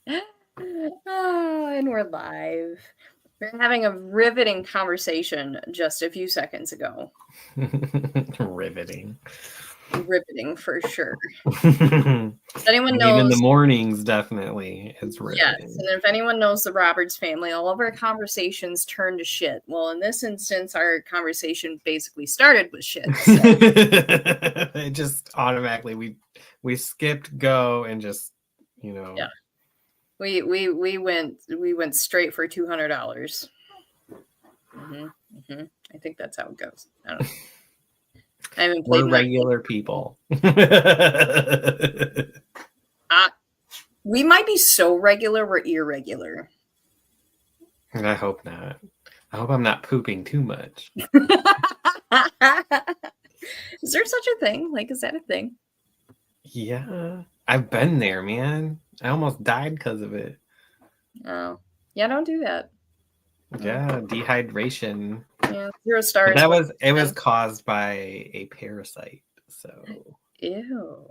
Oh, and we're live. We're having a riveting conversation just a few seconds ago. Riveting. Riveting for sure. I Anyone mean, in the knows, mornings, definitely, it's yes, riveting. and if anyone knows the Roberts family, all of our conversations turn to shit. Well, in this instance, our conversation basically started with shit. So. It just automatically we skipped go and just Yeah. We went straight for $200. I think that's how it goes. I don't know. I haven't played we're regular people. We might be so regular we're irregular. I hope not. I hope I'm not pooping too much. Is there such a thing? Like, is that a thing? Yeah, I've been there, man. I almost died because of it. Oh, yeah, don't do that. Yeah, dehydration. Yeah, 0 stars. But it was caused by a parasite. So ew.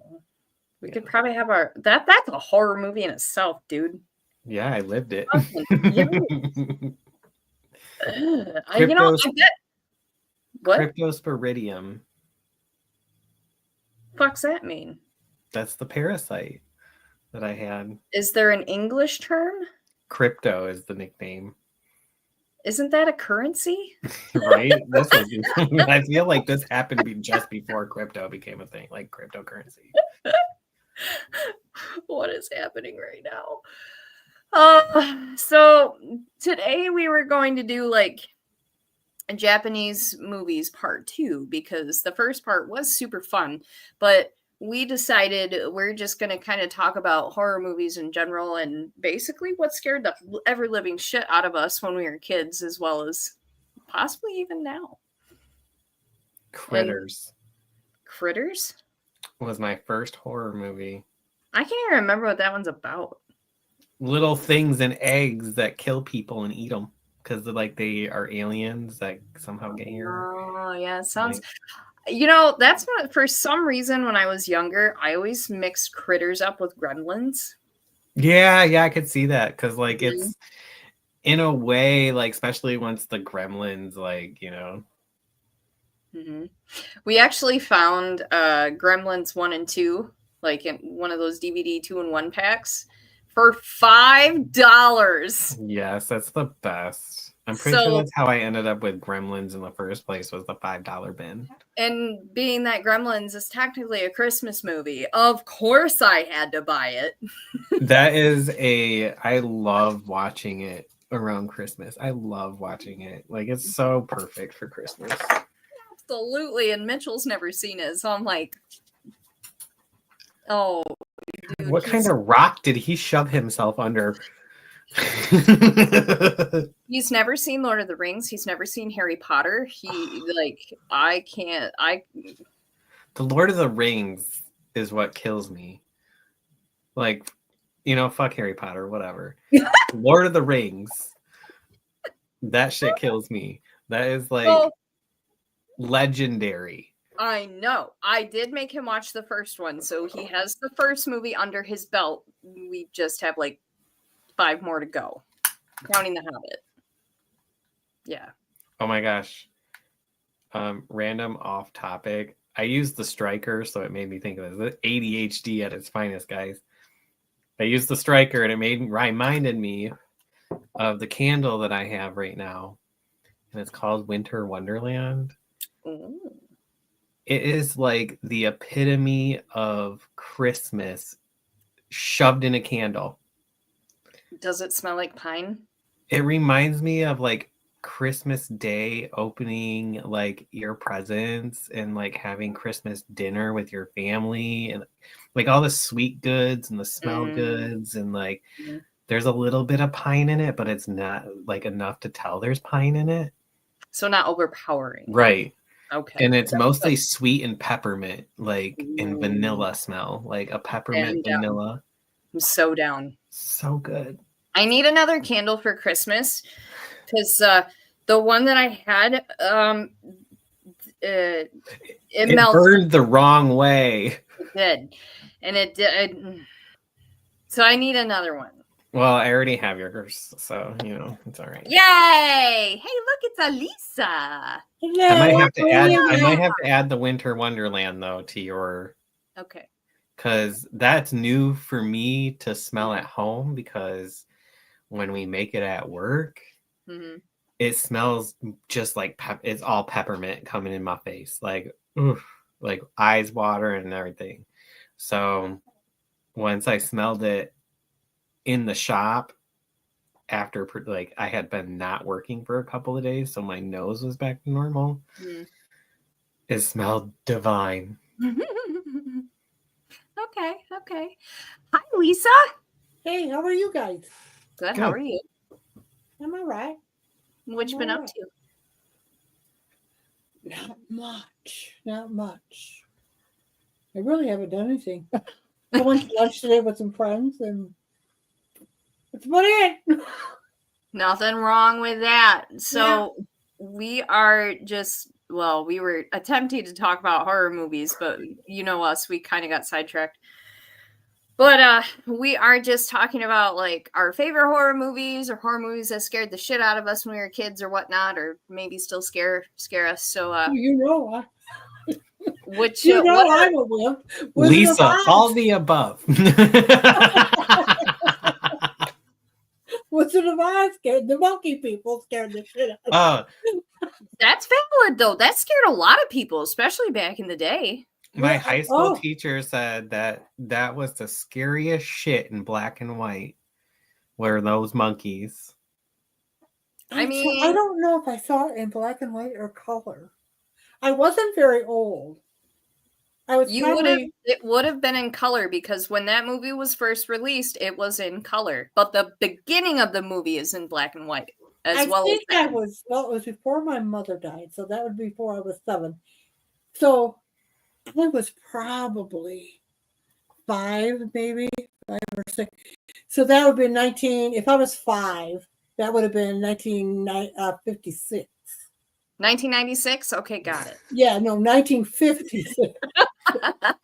We could probably have that's a horror movie in itself, dude. Yeah, I lived it. I bet. What? Cryptosporidium. Fuck's that mean? That's the parasite that I had. Is there an English term? Crypto is the nickname. Isn't that a currency? Right? I feel like this happened just before crypto became a thing, like cryptocurrency. What is happening right now? So today we were going to do like Japanese movies part 2 because the first part was super fun, but we decided we're just going to kind of talk about horror movies in general and basically what scared the ever living shit out of us when we were kids, as well as possibly even now. Critters. Critters was my first horror movie. I can't even remember what that one's about. Little things and eggs that kill people and eat them because they are aliens that somehow get here. Oh yeah, it sounds. That's what, for some reason, when I was younger, I always mixed Critters up with Gremlins. Yeah, I could see that because it's in a way especially once the Gremlins Mm-hmm. We actually found Gremlins 1 and 2 in one of those DVD 2-in-1 packs for $5. Yes, that's the best. I'm pretty sure that's how I ended up with Gremlins in the first place, was the $5 bin. And being that Gremlins is technically a Christmas movie, of course I had to buy it. I love watching it around Christmas. I love watching it. It's so perfect for Christmas. Absolutely. And Mitchell's never seen it, so I'm like, oh, dude, what kind of rock did he shove himself under? He's never seen Lord of the Rings. He's never seen Harry Potter. The Lord of the Rings is what kills me. Fuck Harry Potter, whatever. Lord of the Rings, that shit kills me. That is legendary. I know. I did make him watch the first one, so he has the first movie under his belt. We just have 5 more to go, counting The Hobbit. Yeah. Oh my gosh. Random off topic. I used the striker, so it made me think of this. ADHD at its finest, guys. I used the striker, and it reminded me of the candle that I have right now, and it's called Winter Wonderland. Ooh. It is the epitome of Christmas shoved in a candle. Does it smell like pine? It reminds me of Christmas Day, opening your presents and having Christmas dinner with your family and all the sweet goods and the smell goods and there's a little bit of pine in it, but it's not enough to tell there's pine in it. So not overpowering. Right. Okay. And it's mostly sweet and peppermint, and vanilla smell, a peppermint vanilla. I'm so down. So good. I need another candle for Christmas because the one that I had, it melted. Burned the wrong way. It did. And it did. So I need another one. Well, I already have yours, so it's all right. Yay! Hey, look, it's Alisa. I might Hello, have to how are add. you I might guys? have to add the Winter Wonderland though to your, Okay. because that's new for me to smell at home. Because when we make it at work, Mm-hmm. it smells just like it's all peppermint coming in my face, like oof, like eyes water and everything. So once I smelled it in the shop after like I had been not working for a couple of days, so my nose was back to normal. It smelled divine. Okay. Hi, Lisa. Hey, how are you guys? Good. How Good. are you? I'm all right. What you been up to? Not much. I really haven't done anything. I went to lunch today with some friends, and that's about it. Nothing wrong with that. So we are just, well, we were attempting to talk about horror movies, but you know us, we kind of got sidetracked. But we are just talking about like our favorite horror movies or horror movies that scared the shit out of us when we were kids or whatnot, or maybe still scare us. So which what are, I'm a wimp. Lisa, all the above. Wizard of Oz scared the monkey people, scared the shit out of that's valid though. That scared a lot of people, especially back in the day. My high school teacher said that was the scariest shit in black and white. Were those monkeys? I don't know if I saw it in black and white or color. I wasn't very old. It would have been in color because when that movie was first released, it was in color. But the beginning of the movie is in black and white it was before my mother died, so that would be before I was 7. So I was probably 5, maybe 5 or 6. So that would be 19. If I was 5, that would have been 1956. 1996? Okay, got it. Yeah, no, 1956. I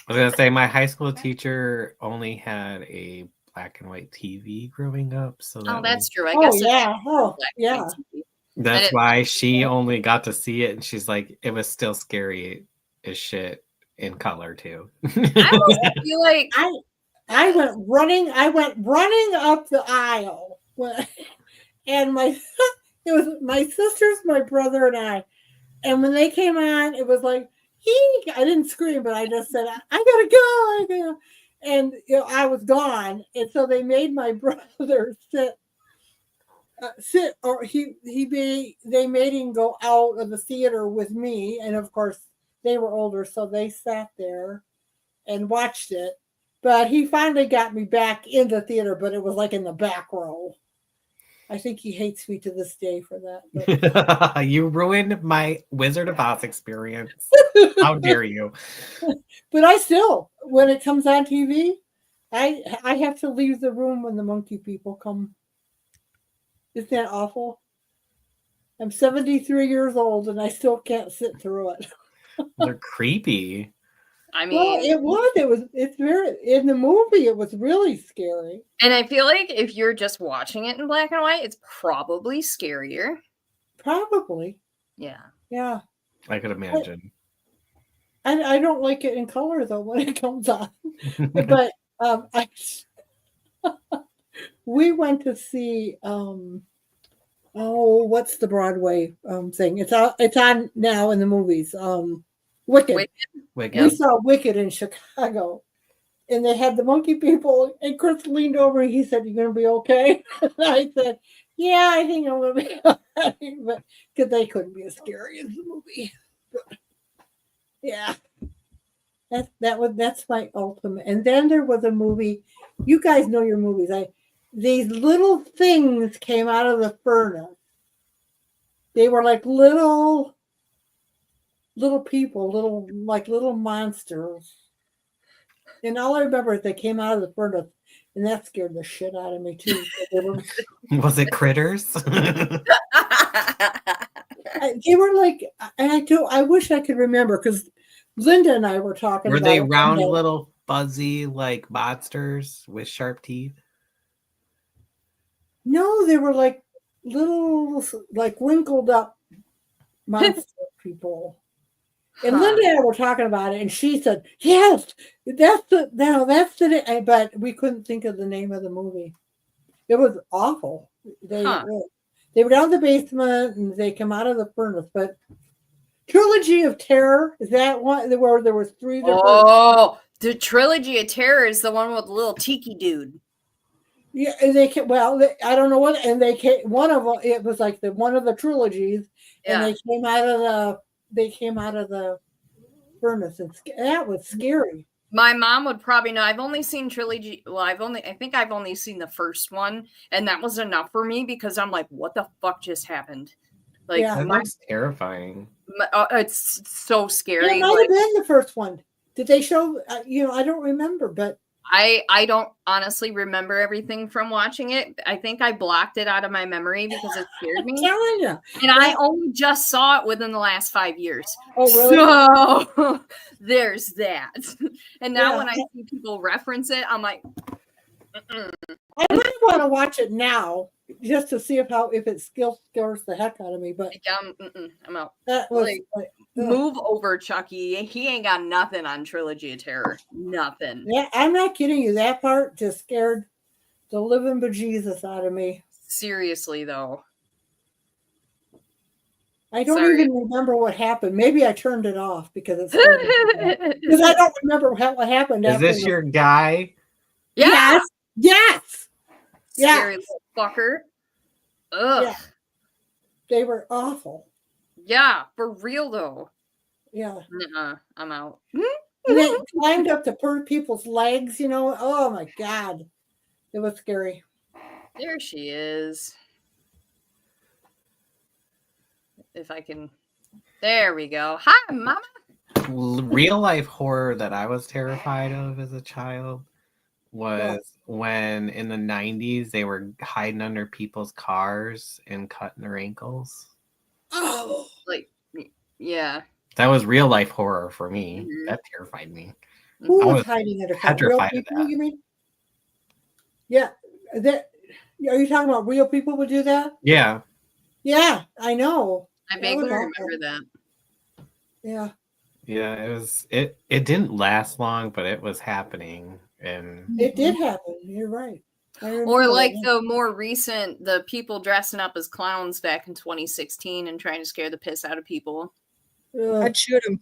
was gonna say my high school teacher only had a black and white TV growing up, so that's true. I guess. Yeah. That's why she only got to see it, and she's like, it was still scary as shit in color too. I almost feel like I went running up the aisle, and it was my sisters, my brother, and I. And when they came on, it was like, I didn't scream, but I just said, I gotta go. And I was gone. And so they made my brother sit, or they made him go out of the theater with me. And of course, they were older, so they sat there and watched it. But he finally got me back in the theater, but it was like in the back row. I think he hates me to this day for that. But. You ruined my Wizard of Oz experience. How dare you? But I still, when it comes on TV, I have to leave the room when the monkey people come. Isn't that awful? I'm 73 years old and I still can't sit through it. They're creepy. I mean, it's very, in the movie, it was really scary. And I feel like if you're just watching it in black and white, it's probably scarier. Probably. Yeah. Yeah. I could imagine. I don't like it in color though when it comes on. But we went to see what's the Broadway thing? It's on now in the movies. Wicked. We saw Wicked in Chicago. And they had the monkey people, and Chris leaned over and he said, "You gonna be okay?" And I said, "Yeah, I think I'm gonna be okay." But because they couldn't be as scary as the movie. But, yeah. That's my ultimate. And then there was a movie. You guys know your movies. These little things came out of the furnace. They were like little people, little monsters. And all I remember is they came out of the furnace, and that scared the shit out of me too. Was it critters? They were like, and I wish I could remember because Linda and I were talking. Were they round, little, fuzzy, like monsters with sharp teeth? No, they were like little, like wrinkled up monster people. And Linda and I were talking about it, and she said, "Yes, that's the." But we couldn't think of the name of the movie. It was awful. They were down in the basement, and they come out of the furnace. But Trilogy of Terror, is that one where there was 3 different? Oh, the Trilogy of Terror is the one with the little tiki dude. Yeah, and they came, I don't know what, and they came, one of them, it was like one of the trilogies, and they came out of the furnace, and that was scary. My mom would probably know. I've only seen Trilogy. Well, I think I've only seen the first one, and that was enough for me because I'm like, what the fuck just happened? Like, that looks terrifying. It's so scary. It might have been the first one. Did they show? I don't remember, but I don't honestly remember everything from watching it. I think I blocked it out of my memory because it scared me. I'm telling you. And I only just saw it within the last 5 years. Oh, really? So there's that. And now when I see people reference it, I'm like, I might want to watch it now just to see if it still scares the heck out of me. But I'm out. That was move over, Chucky. He ain't got nothing on Trilogy of Terror. Nothing. Yeah, I'm not kidding you. That part just scared the living bejesus out of me. Seriously, though. I don't even remember what happened. Maybe I turned it off because it's because I don't remember what happened. Is this your guy? Yeah. Yes. Scary little fucker. Ugh. Yeah. They were awful. Yeah, for real though. Yeah. I'm out. And they climbed up to people's legs, Oh my God. It was scary. There she is. If I can. There we go. Hi, Mama. Real life horror that I was terrified of as a child was when in the 90s they were hiding under people's cars and cutting their ankles. Oh, yeah. That was real life horror for me. Mm-hmm. That terrified me. Who was hiding under cars? Petrified of that. You mean? Yeah. Are you talking about real people would do that? Yeah. Yeah, I know. I vaguely remember that. Yeah. Yeah, it didn't last long, but it was happening. And it did happen. You're right. Or like the more recent, the people dressing up as clowns back in 2016 and trying to scare the piss out of people. I'd shoot him.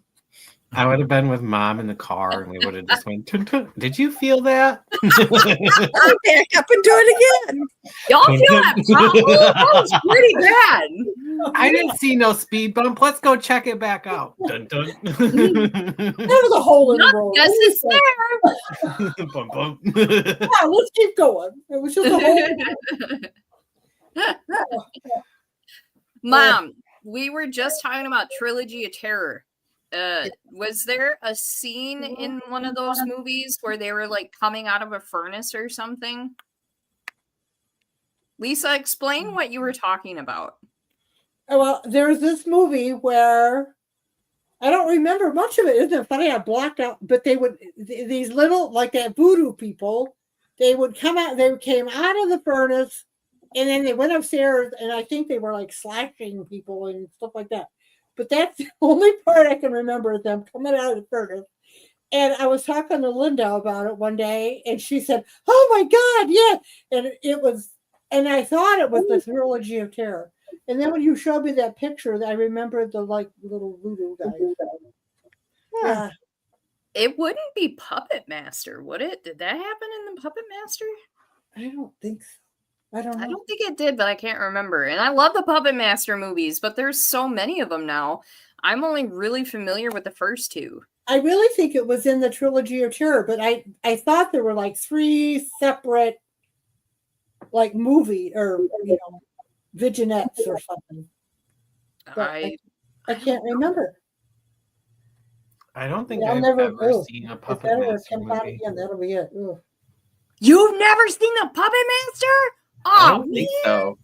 I would have been with Mom in the car and we would have just went, did you feel that? I'll back up and do it again. Y'all feel that pop? That was pretty bad. I didn't see no speed bump. Let's go check it back out. Dun, dun. There was a hole in the road. Yes, it's there. Bum, bum. Yeah, let's keep going. It was just a hole. Mom, we were just talking about Trilogy of Terror. Was there a scene in one of those movies where they were like coming out of a furnace or something? Lisa, explain what you were talking about. Well, there's this movie where I don't remember much of it. Isn't it funny? I blocked out, but they would, these little, like that voodoo people, they would come out, they came out of the furnace and then they went upstairs and I think they were like slashing people and stuff like that. But that's the only part I can remember of them coming out of the furnace. And I was talking to Linda about it one day, and she said, "Oh my God, yeah!" And it was, and I thought it was the Trilogy of Terror. And then when you showed me that picture, I remembered the like little voodoo guy. Yeah. It wouldn't be Puppet Master, would it? Did that happen in the Puppet Master? I don't think so. I don't think it did, but I can't remember. And I love the Puppet Master movies, but there's so many of them now. I'm only really familiar with the first two. I really think it was in the Trilogy of Terror, but I thought there were like 3 separate like movie or vignettes or something. I can't remember. I don't think I've ever seen a Puppet Master movie. Again, that'll be it. Ugh. You've never seen the Puppet Master? Oh, I don't think so.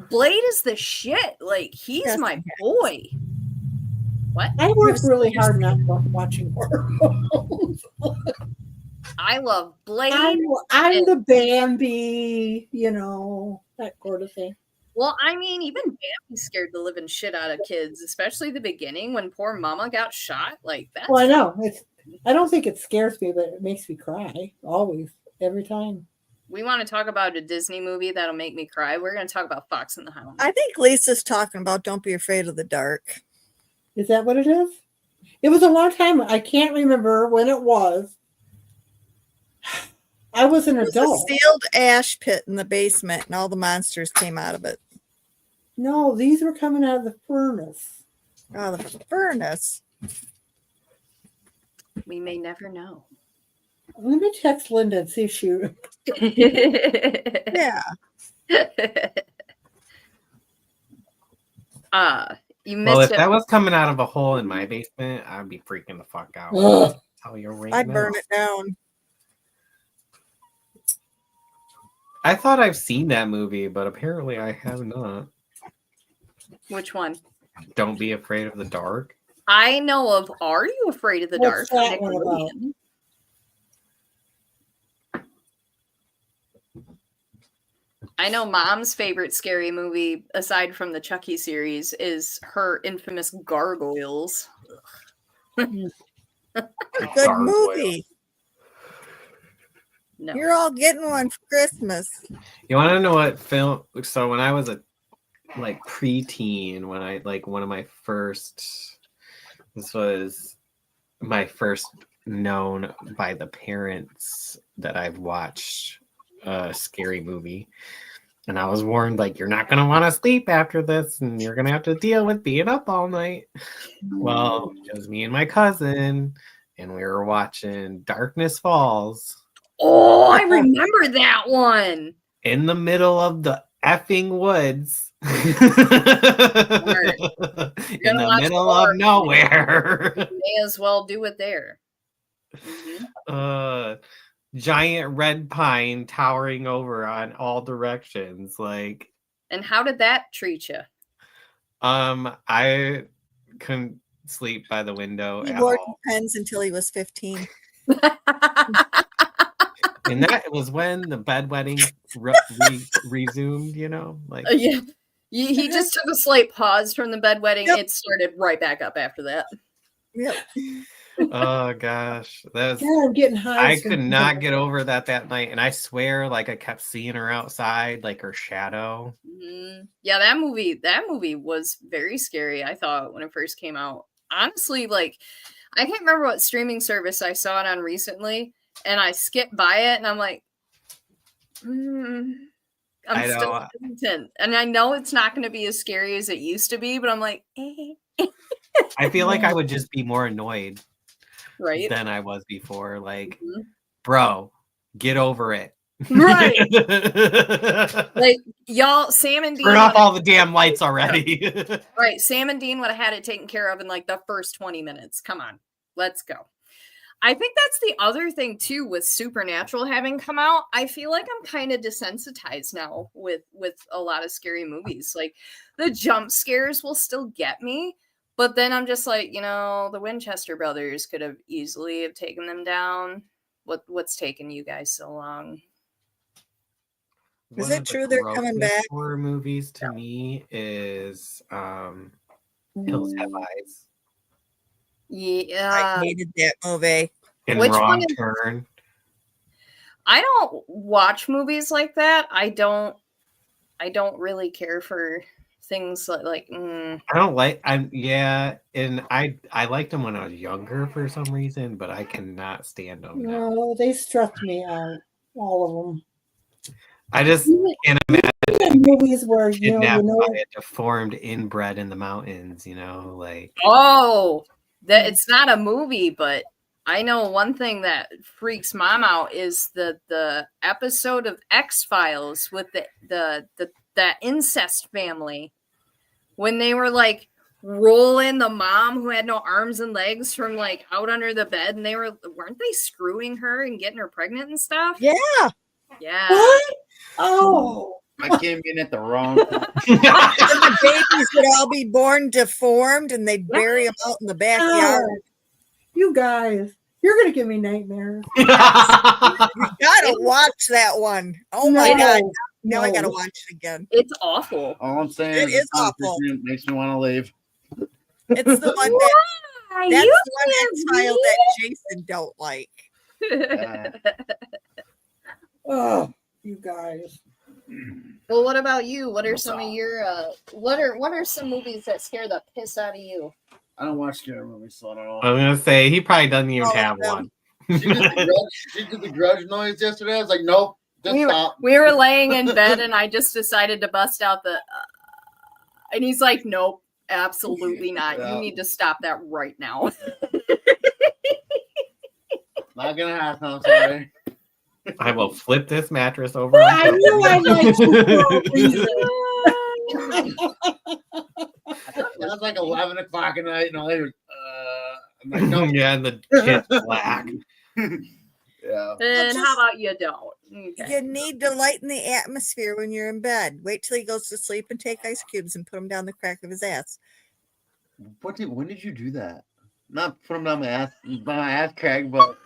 Blade is the shit. Like, he's my boy. What? I worked really hard not watching horror films. I love Blade. I'm the Bambi, that sort of thing. Well, I mean, even Bambi scared the living shit out of kids, especially the beginning when poor Mama got shot. Like that's. Well, I know I don't think it scares me, but it makes me cry always, every time. We want to talk about a Disney movie that'll make me cry. We're going to talk about Fox and the Hound. I think Lisa's talking about Don't Be Afraid of the Dark. Is that what it is? It was a long time. I can't remember when it was. I was an adult. A sealed ash pit in the basement, and all the monsters came out of it. No, these were coming out of the furnace. Oh, the furnace. We may never know. Let me text Linda and see if she. Yeah. You missed Well, if it. that was coming out of a hole in my basement, I'd be freaking the fuck out. Tell you right I'd now. burn it down. Oh. I thought I've seen that movie, but apparently I have not. Which one? Don't Be Afraid of the Dark. I know of Are You Afraid of the What's Dark? that one about? I know Mom's favorite scary movie, aside from the Chucky series, is her infamous Gargoyles. Good Gargoyle. movie. No. You're all getting one for Christmas. You want to know what film? So when I was a preteen, when I one of my first, this was my first known by the parents that I've watched a scary movie. And I was warned, you're not going to want to sleep after this, and you're going to have to deal with being up all night. Well, it was me and my cousin, and we were watching Darkness Falls. Oh, I remember that one. In the middle of the effing woods. In the middle of nowhere. May as well do it there. Mm-hmm. Giant red pine towering over on all directions. And how did that treat you? I couldn't sleep by the window He at wore all. pens until he was 15. And that was when the bedwetting resumed, Yeah. He just took a slight pause from the bedwetting. Yep. It started right back up after that. Yep. Oh gosh, I'm getting high. I could not get over that night, and I swear, I kept seeing her outside, her shadow. Mm-hmm. Yeah, that movie was very scary. I thought when it first came out. Honestly, I can't remember what streaming service I saw it on recently, and I skipped by it, and I'm like, I'm still hesitant, and I know it's not going to be as scary as it used to be, but I'm like, I feel like I would just be more annoyed. Right. Than I was before. Bro, get over it. Right. Y'all, Sam and Dean turn off all the damn lights already. Right. Sam and Dean would have had it taken care of in the first 20 minutes. Come on. Let's go. I think that's the other thing too with Supernatural having come out. I feel like I'm kind of desensitized now with a lot of scary movies. The jump scares will still get me. But then I'm just the Winchester brothers could have easily have taken them down. What's taking you guys so long? Is it true they're coming back? Horror movies to me is Hills Have Eyes. Yeah, I hated that movie. And Which Wrong one is- Turn. I don't watch movies like that. I don't really care for things I don't like. And I liked them when I was younger for some reason, but I cannot stand them now. No, they stressed me out. All of them. I just can't imagine movies where kidnapped by a deformed inbred in the mountains. Oh, that it's not a movie, but I know one thing that freaks Mom out is the episode of X-Files with that incest family. When they were rolling the mom who had no arms and legs from out under the bed, and weren't they screwing her and getting her pregnant and stuff? Yeah. Yeah. What? Oh. I came in at the wrong time. The babies would all be born deformed, and they'd bury them out in the backyard. Oh. You guys, you're gonna give me nightmares. You gotta watch that one. Oh my God. Now I gotta watch it again. It's awful. All I'm saying It is awful. It makes me want to leave. It's the one that's the one X-File that Jason don't like. Oh, you guys. Well, what about you? What are some of your what are some movies that scare the piss out of you? I don't watch scary movies, so I don't know. I'm gonna say he probably doesn't even have one. She did the grudge noise yesterday. I was like, nope, stop. We were laying in bed, and I just decided to bust out the. And he's like, nope, absolutely not. Yeah. You need to stop that right now. Not gonna happen. I'm sorry. I will flip this mattress over. I knew I liked you for a reason. It was like 11 o'clock at night, and all they were, I'm like, no. Yeah, and the shit's black. Yeah. And how about you don't? Okay. You need to lighten the atmosphere when you're in bed. Wait till he goes to sleep and take ice cubes and put them down the crack of his ass. When did you do that? Not put them down my ass crack, but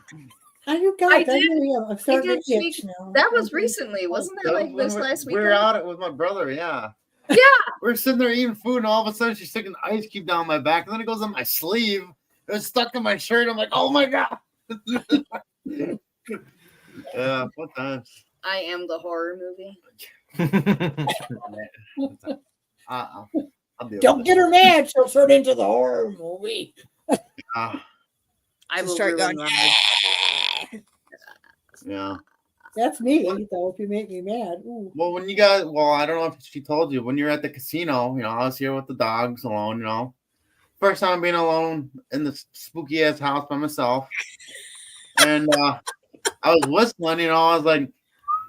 How you got? I I did- know I'm starting I to did itch now. That was recently, wasn't that like this last we week? were out with my brother, yeah. Yeah. We're sitting there eating food, and all of a sudden she's sticking an ice cube down my back, and then it goes on my sleeve. It was stuck in my shirt. I'm like, oh my God. Yeah, what times? I am the horror movie. I'll deal Don't with get her mad. She'll turn into the horror movie. it. I Just will start ruin going, that. Yeah. That's me, though, if you make me mad. Ooh. Well, when you guys, I don't know if she told you, when you're at the casino, I was here with the dogs alone, First time being alone in the spooky ass house by myself. And I was whistling, I was like,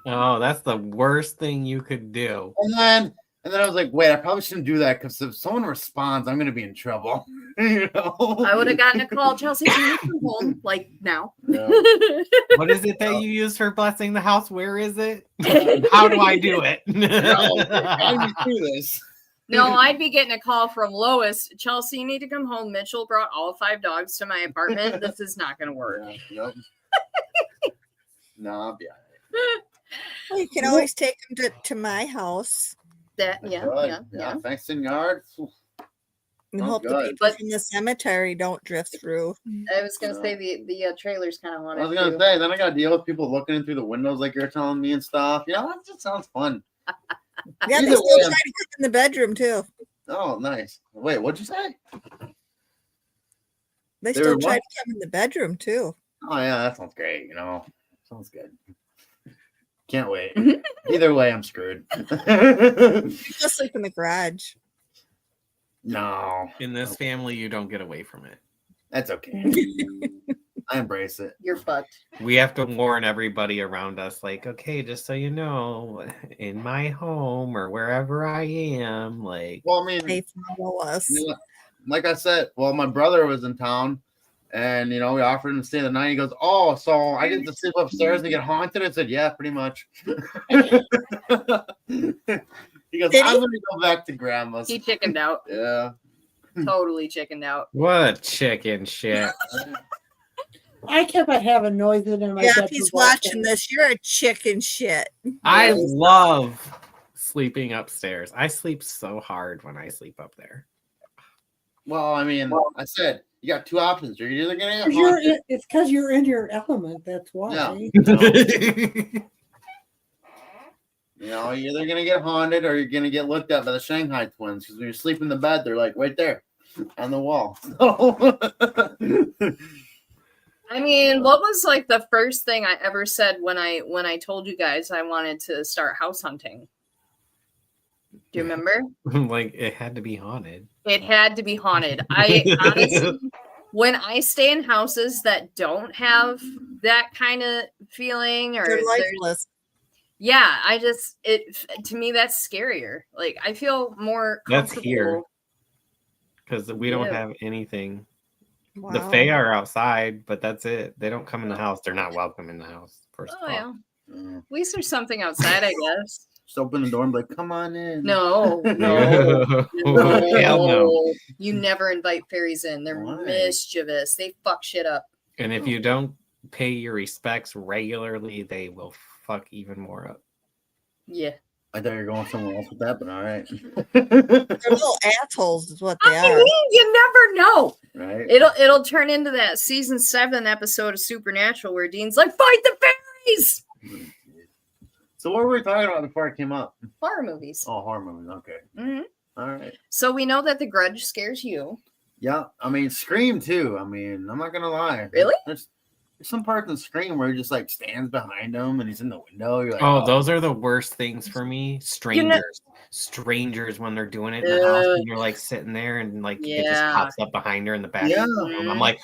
oh, that's the worst thing you could do. and then I was like, wait, I probably shouldn't do that because if someone responds, I'm gonna be in trouble. I would have gotten a call, Chelsea, can you come home? Like now. Yeah. What is it that you use for blessing the house? Where is it? How do I do it? How do you do this? No, I'd be getting a call from Lois. Chelsea, you need to come home. Mitchell brought all 5 dogs to my apartment. This is not going to work. Yeah, yep. No, I'll be all right. well, you can always take them to my house That That's yeah, good. yeah. Fenced-in yard. and Oh, hope the good. people from the cemetery don't drift through. I was going to say the trailers kind of I wanted was gonna to. say, then I gotta deal with people looking in through the windows like you're telling me and stuff. That just sounds fun. Yeah, they Either still way, try to get in the bedroom too. Oh, nice. Wait, what'd you say? They They still were try what? to come in the bedroom too. Oh yeah, that sounds great. Sounds good. Can't wait. Mhm. Either way, I'm screwed. Just sleep in the garage. No, In this family, you don't get away from it. that's okay. I embrace it. Your butt. We have to warn everybody around us, like, okay, just so you know, in my home or wherever I am, like, Well, I mean, They follow us. like I said, my brother was in town, and we offered him to stay the night. He goes, "Oh, so I get to sleep upstairs and get haunted?" I said, "Yeah, pretty much." He goes, Did he? "I'm gonna go back to grandma's." He chickened out. Yeah. Totally chickened out. what chicken shit. I kept on having noises in my Yeah, bedroom. if he's watching this, you're a chicken shit. I love sleeping upstairs. I sleep so hard when I sleep up there. Well, I mean, I said you got 2 options. You're either gonna get haunted. It's because you're in your element. That's why. Yeah. You're either gonna get haunted or you're gonna get looked at by the Shanghai twins. Because when you sleep in the bed, they're like right there on the wall. I mean, what was like the first thing I ever said when I told you guys I wanted to start house hunting? Do you remember? Like, it had to be haunted. It had to be haunted. I honestly, when I stay in houses that don't have that kind of feeling, or They're there's- lifeless. yeah, to me that's scarier. Like I feel more That's comfortable. here. Because we don't Yeah. have anything. Wow. The Fae are outside, but that's it. They don't come in the house. They're not welcome in the house. First Oh of all. yeah. Yeah. At least there's something outside, I guess. Just open the door and be like, "Come on in." No, no, Hell no. You never invite fairies in. They're Why? mischievous. They fuck shit up. And if you don't pay your respects regularly, they will fuck even more up. Yeah. I thought you were going somewhere else with that, but all right. They're little assholes, is what they are. You never know. Right. It'll turn into that season 7 episode of Supernatural where Dean's like, fight the fairies. So what were we talking about before it came up? Horror movies. Oh, horror movies. Okay. Mm-hmm. All right. So we know that The Grudge scares you. Yeah. I mean, Scream too. I mean, I'm not gonna lie. Really? There's some parts in Scream where he just like stands behind him and he's in the window. You're like, Oh, those are the worst things for me. Strangers when they're doing it in the house and you're like sitting there and like it just pops up behind her in the back. Yeah. I'm like,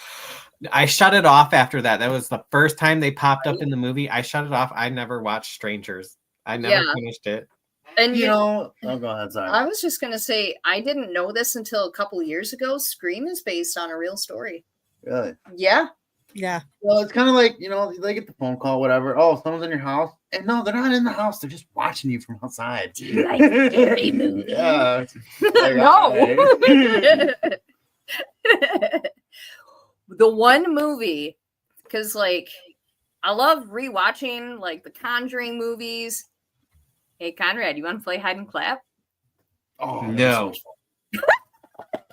I shut it off after that. That was the first time they popped up in the movie. I shut it off. I never watched Strangers. I never finished it. And you know, oh, go ahead. Sorry. I was just gonna say I didn't know this until a couple years ago. Scream is based on a real story. Really? Yeah. Yeah. Well, it's kind of like, you know, they get the phone call, whatever. Oh, someone's in your house. And no, they're not in the house. They're just watching you from outside. Do you like scary movies? Yeah. No. The one movie, because like I love rewatching like the Conjuring movies. Hey, Conrad, you want to play hide and clap? Oh, no.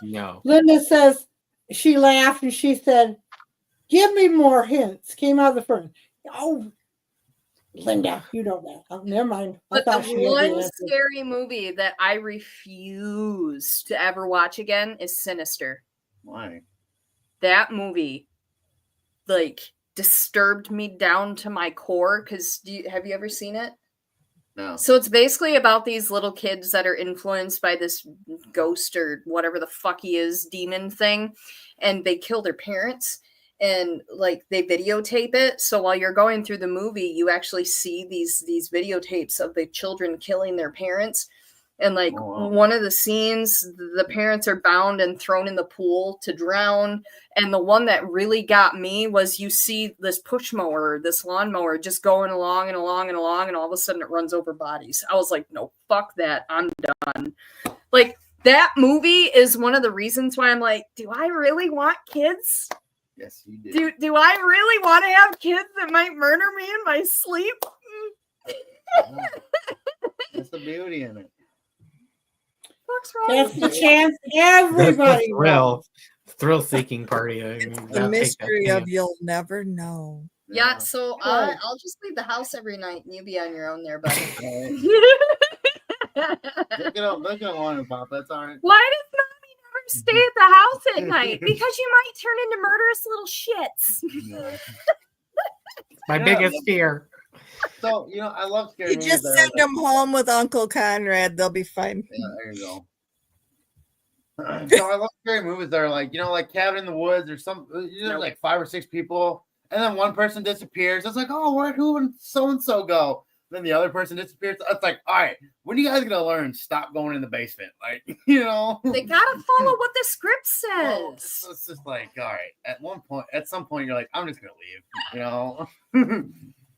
No. Linda says she laughed and she said, "Give me more hints." Came out of the front. Oh, Linda, you know that. Oh, never mind. But the one scary movie that I refuse to ever watch again is Sinister. Why? That movie, like, disturbed me down to my core. Because have you ever seen it? No. So it's basically about these little kids that are influenced by this ghost or whatever the fuck he is, demon thing, and they kill their parents. And like they videotape it, so while you're going through the movie, you actually see these videotapes of the children killing their parents. And like one of the scenes, the parents are bound and thrown in the pool to drown. And the one that really got me was you see this push mower, this lawnmower, just going along and along and along, and all of a sudden it runs over bodies. I was like, no, fuck that, I'm done. Like that movie is one of the reasons why I'm like, do I really want kids? Yes, you do. Do I really want to have kids that might murder me in my sleep? That's the beauty in it. What's wrong? That's the chance everybody thrill-seeking party. It's the mystery of you'll never know. Yeah, so I'll just leave the house every night and you be on your own there, buddy. Look at Lauren, Pop. That's all right. Why does mommy never stay at the house at night? Because you might turn into murderous little shits. My biggest fear. So, you know, I love scary movies. You just send them home with Uncle Conrad. They'll be fine. Yeah, there you go. So I love scary movies that are like, you know, like Cabin in the Woods or some, you know, like 5 or 6 people, and then one person disappears. It's like, oh, where'd who and so go? Then the other person disappears. It's like, all right, when are you guys gonna learn? Stop going in the basement, like, you know. They gotta follow what the script says. It's just like, all right. At some point, you're like, I'm just gonna leave, you know.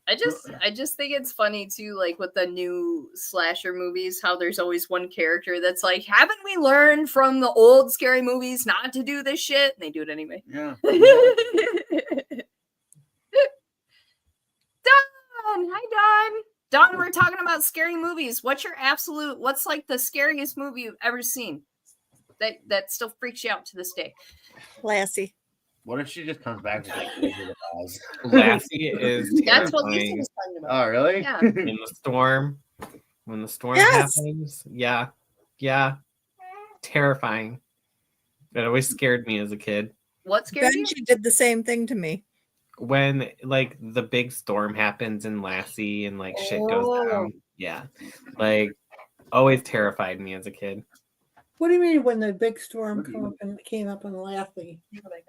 I just think it's funny too, like with the new slasher movies, how there's always one character that's like, haven't we learned from the old scary movies not to do this shit? And they do it anyway. Yeah. Dawn! Hi, Dawn. Dawn, we're talking about scary movies. What's like the scariest movie you've ever seen? That still freaks you out to this day. Lassie. What if she just comes back with like Wizard of Oz? Lassie is terrifying. That's what Lisa was talking about. Oh, really? Yeah. In the storm. When the storm Yes. happens. Yeah. Terrifying. It always scared me as a kid. What scared you? Benji did the same thing to me. When like the big storm happens in Lassie and like shit goes down. Yeah. Like always terrified me as a kid. What do you mean when the big storm came up in Lassie?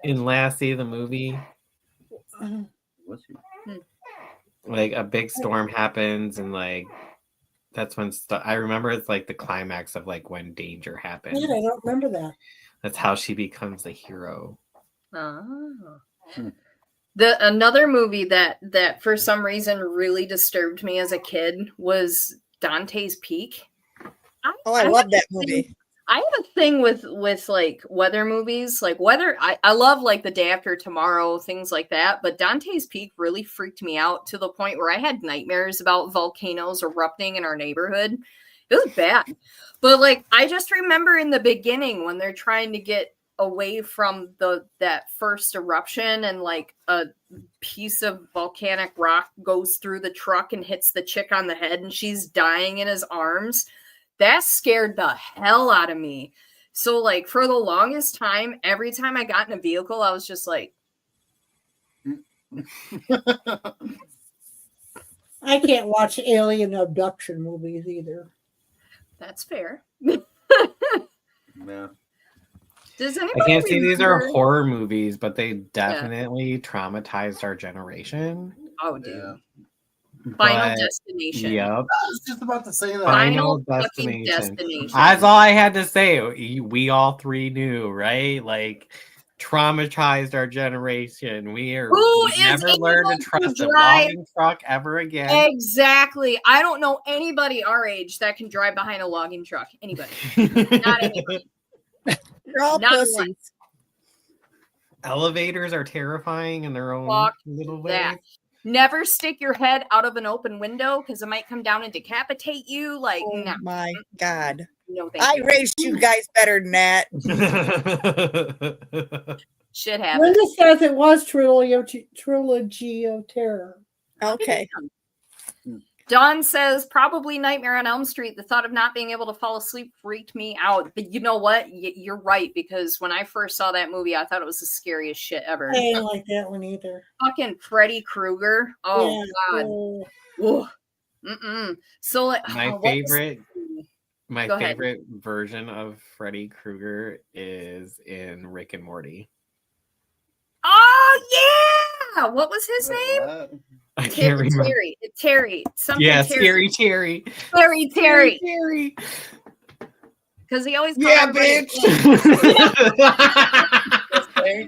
In Lassie, the movie, like a big storm happens and like that's when I remember it's like the climax of like when danger happens. Yeah, I don't remember that. That's how she becomes the hero. Oh. Another movie that for some reason really disturbed me as a kid was Dante's Peak. I love that movie. I have a thing with like weather movies, like weather. I love like The Day After Tomorrow, things like that. But Dante's Peak really freaked me out to the point where I had nightmares about volcanoes erupting in our neighborhood. It was bad. But like I just remember in the beginning when they're trying to get away from that first eruption and like a piece of volcanic rock goes through the truck and hits the chick on the head and she's dying in his arms. That scared the hell out of me. So, like, for the longest time, every time I got in a vehicle, I was just like, I can't watch alien abduction movies either. that's fair. Yeah. Does I anybody can't say these are remember- horror movies, but they definitely traumatized our generation. Oh, dude. Yeah. Final But- Destination. Yep. I was just about to say that. Final fucking Destination. Destination. That's all I had to say. We all three knew, right? Like, traumatized our generation. We never learned to trust a logging truck ever again. Exactly. I don't know anybody our age that can drive behind a logging truck. Anybody. Not anybody. You're all Not pussies. one. Elevators are terrifying in their own Fuck little way. that. Never stick your head out of an open window because it might come down and decapitate you. Like, Oh no. my God. No, thank I you. raised you guys better than that. Shit happens. Linda says it was Trilogy of Terror. Okay. Dawn says probably Nightmare on Elm Street. The thought of not being able to fall asleep freaked me out. But you know what? You're right, because when I first saw that movie, I thought it was the scariest shit ever. I didn't like that one either. Fucking Freddy Krueger. Oh God. Oh. Mm-mm. So like, My what favorite was- My Go ahead. favorite version of Freddy Krueger is in Rick and Morty. Oh yeah! What was his name? What? I can't remember. Terry. Something Yeah, Terry. Terry. Terry. Terry. Because he always called Yeah, everybody- bitch.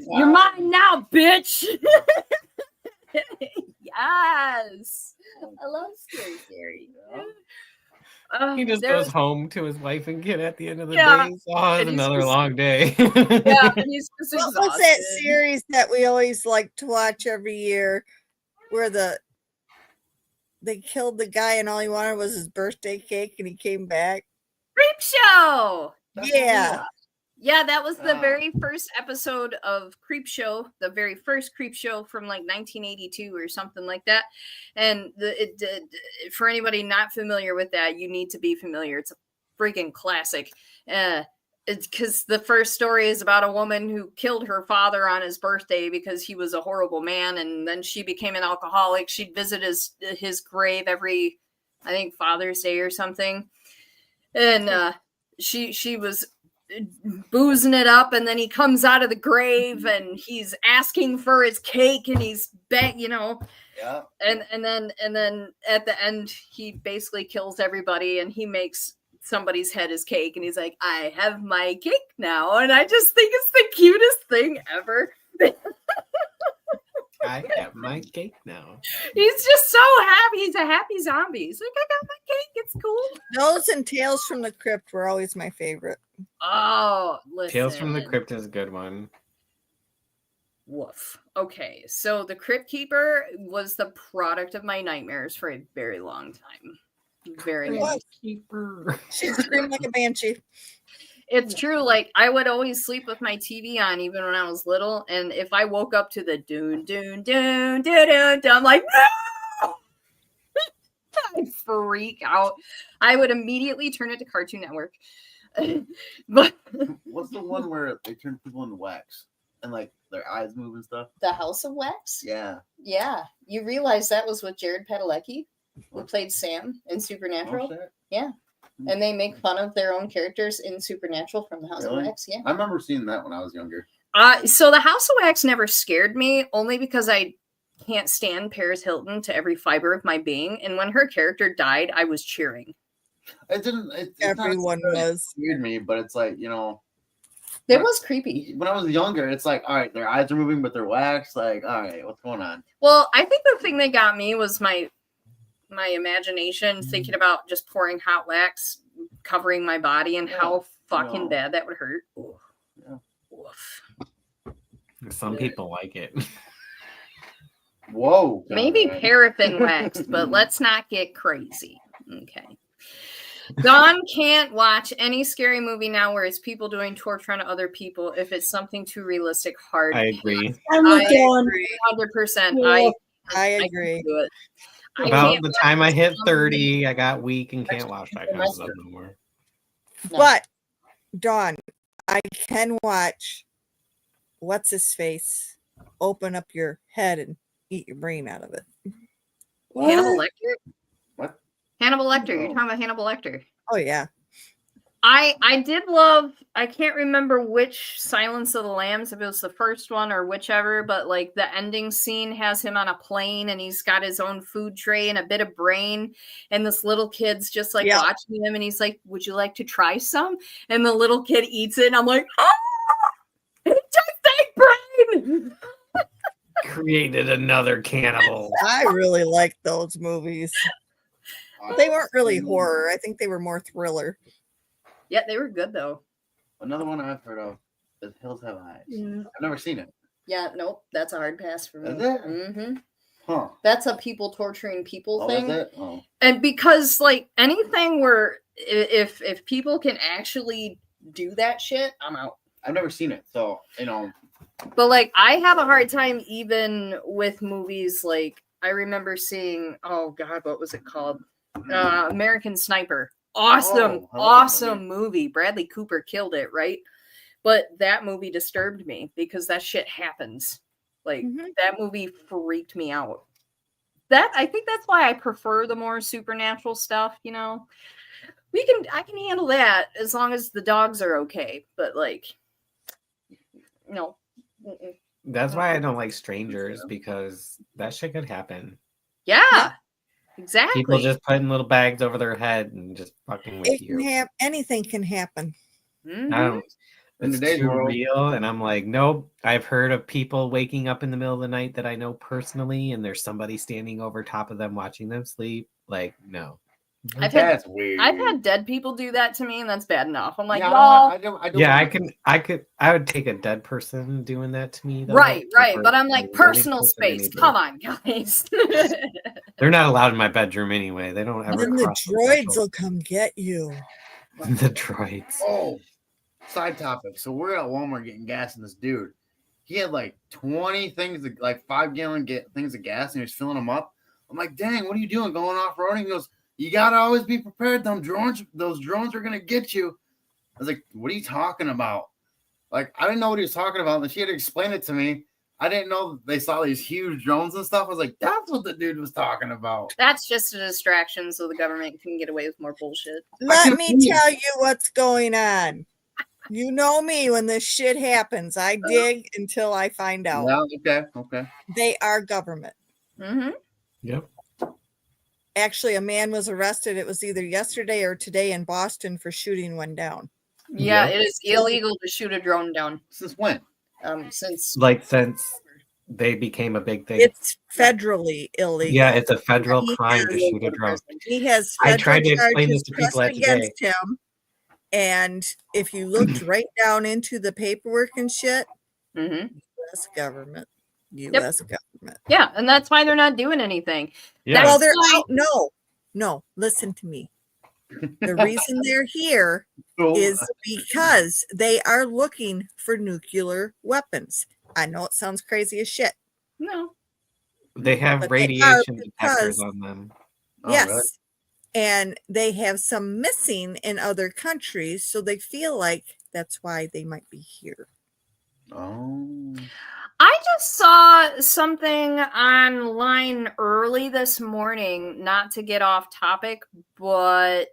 You're mine now, bitch. Yes. I love Scary Terry. He just There's- goes home to his wife and kid at the end of the Yeah. day. Oh, And it's he's another just- long day. Yeah, and he's just What exhausted. was that series that we always like to watch every year where they killed the guy and all he wanted was his birthday cake and he came back? Creep Show. Yeah. Yeah, that was the Ah. very first episode of Creep Show, the very first Creep Show from like 1982 or something like that. And for anybody not familiar with that, you need to be familiar. It's a freaking classic. Because the first story is about a woman who killed her father on his birthday because he was a horrible man, and then she became an alcoholic. She'd visit his grave every, I think, Father's Day or something. And she was boozing it up, and then he comes out of the grave and he's asking for his cake, and he's Yeah. and then at the end he basically kills everybody, and he makes somebody's head his cake, and he's like, I have my cake now. And I just think it's the cutest thing ever. I have my cake now. He's just so happy. He's a happy zombie. He's like, I got my cake. It's cool. Those and Tales from the Crypt were always my favorite. Oh, listen. Tales from the Crypt is a good one. Woof. Okay, so the Crypt Keeper was the product of my nightmares for a very long time. Very long. What? Keeper. She screamed like a banshee. It's true. Like I would always sleep with my TV on, even when I was little. And if I woke up to the doon doon doon doon doon, I'm like, no! I'd freak out. I would immediately turn it to Cartoon Network. But What's the one where they turn people into wax and like their eyes move and stuff? The House of Wax. Yeah. Yeah, you realize that was with Jared Padalecki, who played Sam in Supernatural. Oh, shit. And they make fun of their own characters in Supernatural from the House Really? of Wax. Yeah. I remember seeing that when I was younger. So the House of Wax never scared me, only because I can't stand Paris Hilton to every fiber of my being. And when her character died, I was cheering. It didn't. It's Everyone not was. scared me, but it's like, you know, It was creepy. when I was younger, it's like, all right, their eyes are moving, but they're waxed. Like, all right, what's going on? Well, I think the thing that got me was my imagination thinking about just pouring hot wax covering my body and how fucking bad. That would hurt. Yeah. Oof. Some people like it. Whoa. Maybe God. paraffin wax, but let's not get crazy. Okay. Dawn can't watch any scary movie now where it's people doing torture on other people. If it's something too realistic, hard. I agree. I'm with Dawn. 100%. Yeah. I agree. Do it. About the time I hit 30, I got weak and can't watch that kind of stuff no more. But Dawn, I can watch what's his face open up your head and eat your brain out of it. Hannibal Lecter? What? Hannibal Lecter. You're talking about Hannibal Lecter. Oh yeah. I did love, I can't remember which Silence of the Lambs, if it was the first one or whichever, but like the ending scene has him on a plane and he's got his own food tray and a bit of brain, and this little kid's just like watching him and he's like, would you like to try some? And the little kid eats it and I'm like, oh, it just ate brain. Created another cannibal. I really liked those movies. They weren't really horror. I think they were more thriller. Yeah, they were good though. Another one I've heard of is Hills Have Eyes. Mm. I've never seen it. Yeah, nope, that's a hard pass for me. Is it? Mm-hmm. Huh. That's a people torturing people thing. Is it? Oh. And because like anything where if people can actually do that shit, I'm out. I've never seen it, so But like I have a hard time even with movies like I remember seeing, oh god, what was it called? American Sniper. Awesome movie. Bradley Cooper killed it, right? But that movie disturbed me because that shit happens. Like that movie freaked me out. I think that's why I prefer the more supernatural stuff, you know. I can handle that as long as the dogs are okay, but like no. Mm-mm. That's why I don't like strangers, because that shit could happen. Yeah. Exactly. People just putting little bags over their head and just fucking with you. Anything can happen. Mm-hmm. I don't. It's too real, and I'm like, nope. I've heard of people waking up in the middle of the night that I know personally, and there's somebody standing over top of them watching them sleep. Like, no. That's weird. I've had dead people do that to me, and that's bad enough. I'm like, yeah, y'all. I would take a dead person doing that to me. Though, right. But I'm like, personal space. Come on, guys. They're not allowed in my bedroom anyway. They don't ever. Then the droids will come get you. The droids. Oh, side topic. So we're at Walmart getting gas, and this dude, he had like 20 things, like 5-gallon things of gas, and he was filling them up. I'm like, dang, what are you doing? Going off roading? He goes, you gotta always be prepared. Those drones are gonna get you. I was like, what are you talking about? Like, I didn't know what he was talking about, and she had to explain it to me. I didn't know they saw these huge drones and stuff. I was like, that's what the dude was talking about. That's just a distraction so the government can get away with more bullshit. Let me tell you what's going on. You know me, when this shit happens, I dig until I find out. Yeah, okay. They are government. Mm-hmm. Yep. Actually, a man was arrested. It was either yesterday or today in Boston for shooting one down. Yeah, it is illegal to shoot a drone down. Since when? Since they became a big thing. It's federally illegal. Yeah, it's a federal crime to shoot a drone. He has I tried to explain this to people against him. And if you looked right down into the paperwork and shit, U.S. government. U.S. government. Yeah, and that's why they're not doing anything. Yeah. Well, they're out. No, listen to me. The reason they're here is because they are looking for nuclear weapons. I know it sounds crazy as shit. No. They have radiation detectors on them. Yes. Really? And they have some missing in other countries, so they feel like that's why they might be here. Oh. I just saw something online early this morning, not to get off topic, but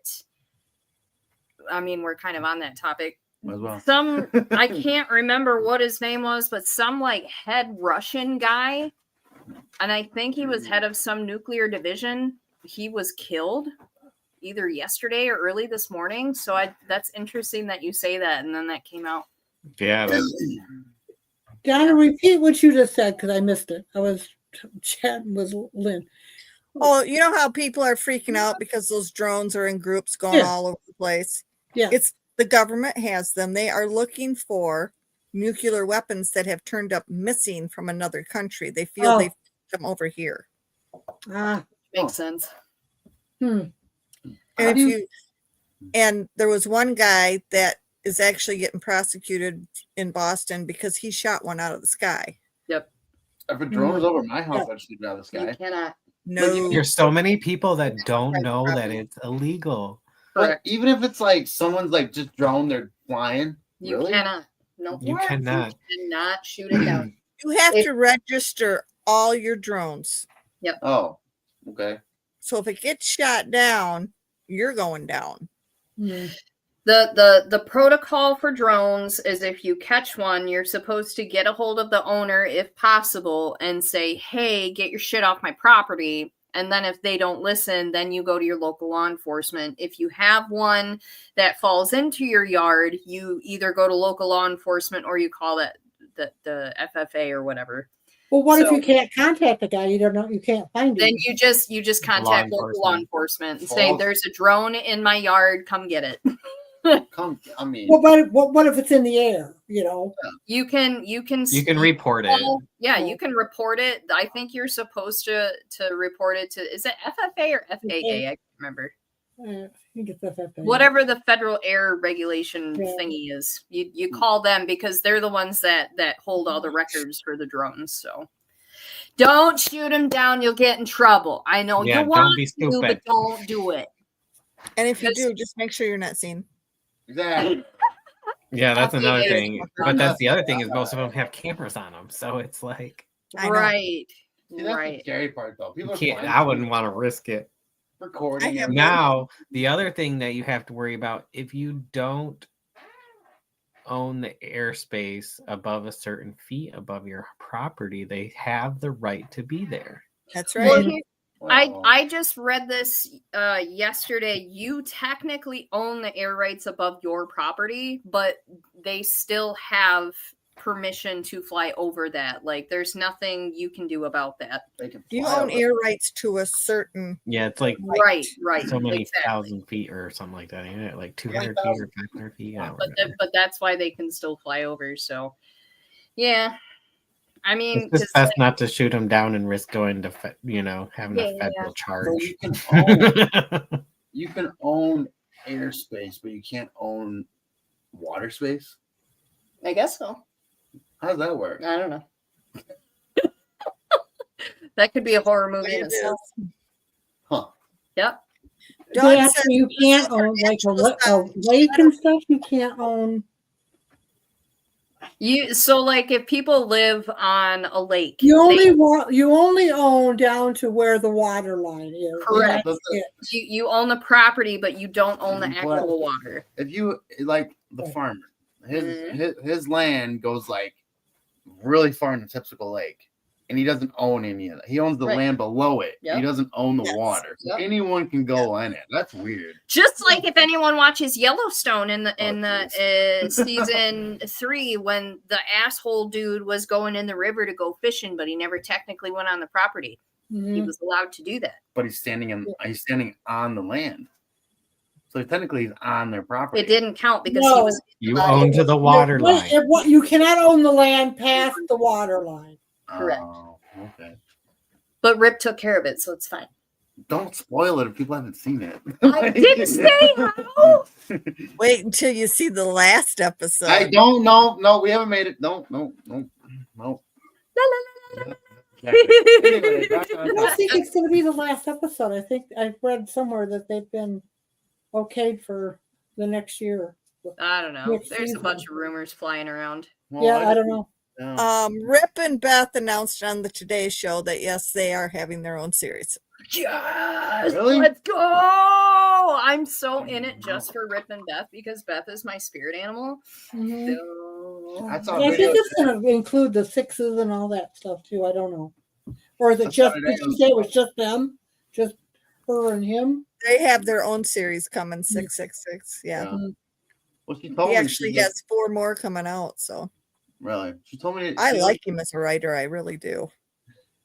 I mean, we're kind of on that topic. As well. I can't remember what his name was, but some like head Russian guy, and I think he was head of some nuclear division. He was killed either yesterday or early this morning. So that's interesting that you say that, and then that came out. Yeah. Donna, repeat what you just said because I missed it. I was chatting with Lynn. Oh, you know how people are freaking out because those drones are in groups going all over the place? Yeah. It's the government has them. They are looking for nuclear weapons that have turned up missing from another country. They feel they've put them over here. Makes sense. And and there was one guy that is actually getting prosecuted in Boston because he shot one out of the sky. Yep. If a drone was over my house, I'd shoot it out of the sky. You cannot. No. There's so many people that don't know that it's illegal. But even if it's like someone's like just drone, they're flying. You really? cannot. No. You cannot. You cannot shoot it down. You have to register all your drones. Yep. Oh, okay. So if it gets shot down, you're going down. The protocol for drones is if you catch one, you're supposed to get a hold of the owner if possible and say, hey, get your shit off my property. And then if they don't listen, then you go to your local law enforcement. If you have one that falls into your yard, you either go to local law enforcement or you call the FFA or whatever. Well, what if you can't contact the guy? You don't know. You can't find him. Then you just contact local law enforcement and say, there's a drone in my yard. Come get it. Well, but what if it's in the air? You know, you can report it. Yeah, you can report it. I think you're supposed to report it to, is it FFA or FAA? I can't remember. I think it's FFA. Whatever the federal air regulation thingy is, you call them because they're the ones that hold all the records for the drones. So don't shoot them down. You'll get in trouble. I know you want to, but don't do it. And if you do, just make sure you're not seen. Exactly. Yeah, that's another thing. But that's the other thing is most of them have cameras on them, so it's like right. See, that's the scary part, though. People I wouldn't want to risk it. Recording. Now, the other thing that you have to worry about, if you don't own the airspace above a certain feet above your property, they have the right to be there. That's right. I just read this yesterday. You technically own the air rights above your property, but they still have permission to fly over that. Like, there's nothing you can do about that. You own air rights to a certain. Yeah, it's like right. So many thousand feet or something like that. Ain't it? Like 200 feet or 500 feet. But that's why they can still fly over. So, yeah. I mean, it's just best not to shoot them down and risk going to, having a federal charge. So you can own airspace, but you can't own water space. I guess so. How does that work? I don't know. That could be a horror movie in itself. Huh. Yep. You can't own like a lake and stuff. You can't own. So like if people live on a lake, you only own down to where the water line is. Correct. You own the property, but you don't own the actual water. If you like the farmer, his land goes like really far in the Tipsy Lake, and he doesn't own any of that. He owns the land below it. Yep. He doesn't own the water. So anyone can go in it. That's weird. Just like if anyone watches Yellowstone in the season 3, when the asshole dude was going in the river to go fishing, but he never technically went on the property. Mm-hmm. He was allowed to do that. But he's standing on the land. So technically he's on their property. It didn't count because you own to the water line. You cannot own the land past the water line. Correct. Oh, okay. But Rip took care of it, so it's fine. Don't spoil it if people haven't seen it. I didn't say how. Wait until you see the last episode. I don't know. No, we haven't made it. No. Anyway, I don't think it's going to be the last episode. I think I've read somewhere that they've been okayed for the next year. I don't know. There's a bunch of rumors flying around. Well, I don't know. Rip and Beth announced on the Today Show that yes, they are having their own series. Yes, really? Let's go! I'm so in it just for Rip and Beth because Beth is my spirit animal. Mm-hmm. So... I think it's going to include the sixes and all that stuff too. I don't know, or is it just? Did you say it was just them, just her and him? They have their own series coming. 666. Yeah. Mm-hmm. Well, she told he me actually has 4 more coming out. So. Really? She told me. I like him as a writer. I really do.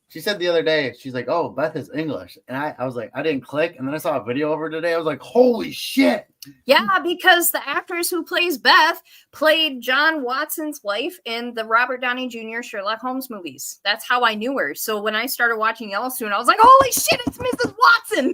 She said the other day, she's like, "Oh, Beth is English," and I was like, I didn't click, and then I saw a video of her today. I was like, "Holy shit!" Yeah, because the actress who plays Beth played John Watson's wife in the Robert Downey Jr. Sherlock Holmes movies. That's how I knew her. So when I started watching Yellowstone, I was like, "Holy shit, it's Mrs. Watson!"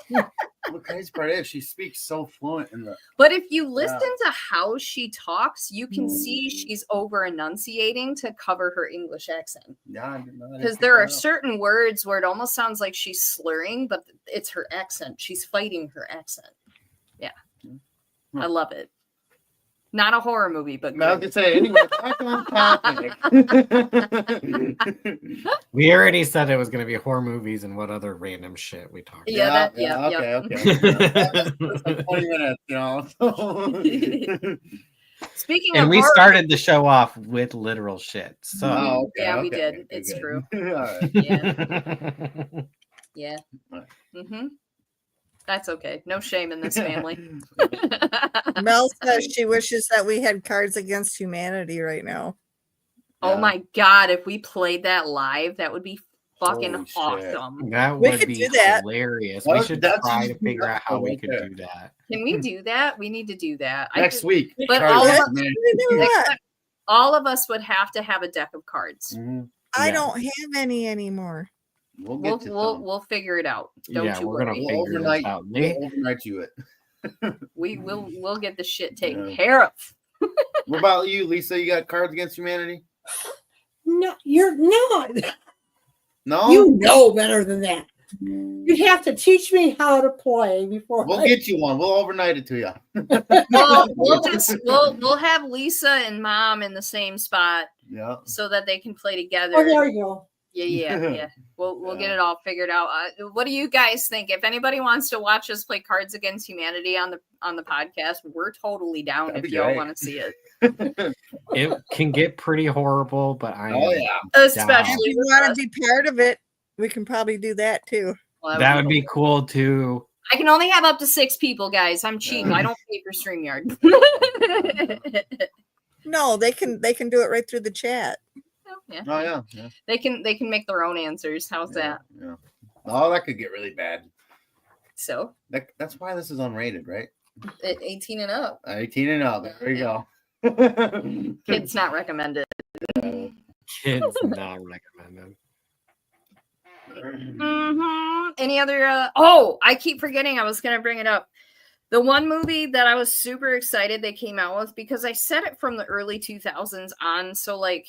The crazy part is she speaks so fluent in the. But if you listen to how she talks, you can see she's over enunciating to cover her English accent. Yeah, because there are certain words where it almost sounds like she's slurring, but it's her accent. She's fighting her accent. Yeah, I love it. Not a horror movie, but I was gonna say anyway. Back on topic. We already said it was going to be horror movies and what other random shit we talked about. Okay. That's like 20 minutes, you know. Speaking and of we horror, started the show off with literal shit. So we did. It's good. true. Right. Yeah. Mm-hmm. That's okay. No shame in this family. Mel says she wishes that we had Cards Against Humanity right now. Oh my God. If we played that live, that would be fucking awesome. That would be hilarious. We should try to figure out how we could do that. Can we do that? We need to do that. Next week. But all of us would have to have a deck of cards. Mm-hmm. I don't have any anymore. We'll figure it out. Don't you worry. We'll overnight you it. We'll get the shit taken care of. What about you, Lisa? You got Cards Against Humanity? No, you're not. No, you know better than that. You'd have to teach me how to play before. We'll get you one. We'll overnight it to you. We'll have Lisa and Mom in the same spot. Yeah. So that they can play together. Oh, there you go. Yeah. We'll get it all figured out. What do you guys think? If anybody wants to watch us play Cards Against Humanity on the podcast, we're totally down. That'd if y'all want to see it. It can get pretty horrible, but especially if you want to be part of it, we can probably do that too. Well, that would be cool too. I can only have up to 6 people, guys. I'm cheap. I don't pay for StreamYard. No, they can do it right through the chat. Yeah. Oh yeah. They can make their own answers. How's that? Yeah. Oh, that could get really bad. So that's why this is unrated, right? 18 and up. 18 and up. There we go. Kids not recommended. Kids not recommended. Mm-hmm. Any other? I keep forgetting. I was gonna bring it up. The one movie that I was super excited they came out with, because I said it from the early 2000s on. So like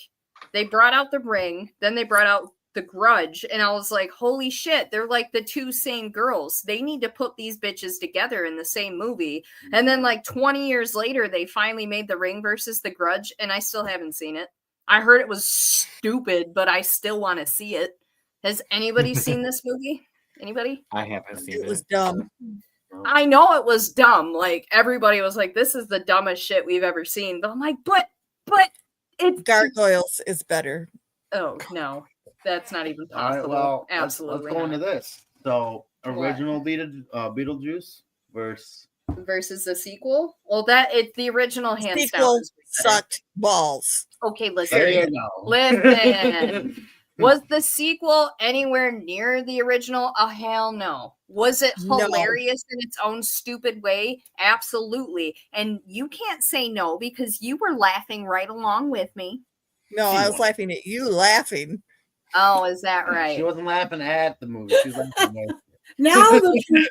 they brought out The Ring, then they brought out The Grudge, and I was like, holy shit, they're like the two same girls. They need to put these bitches together in the same movie. And then like 20 years later, they finally made The Ring versus The Grudge, and I still haven't seen it. I heard it was stupid, but I still want to see it. Has anybody seen this movie? Anybody? I haven't seen it. It was dumb. I know it was dumb. Like everybody was like, this is the dumbest shit we've ever seen. But I'm like, but it's Gargoyles is better. Oh no, that's not even possible. All right, well, absolutely. Let's go into this. So original Beetlejuice versus the sequel. Well, the original hands sequel down sucked balls. Okay, listen. There you go. Listen. Was the sequel anywhere near the original? Oh, hell no. Was it hilarious in its own stupid way? Absolutely. And you can't say no because you were laughing right along with me. No, I was laughing at you laughing. Oh, is that right? She wasn't laughing at the movie. She was laughing at Now the truth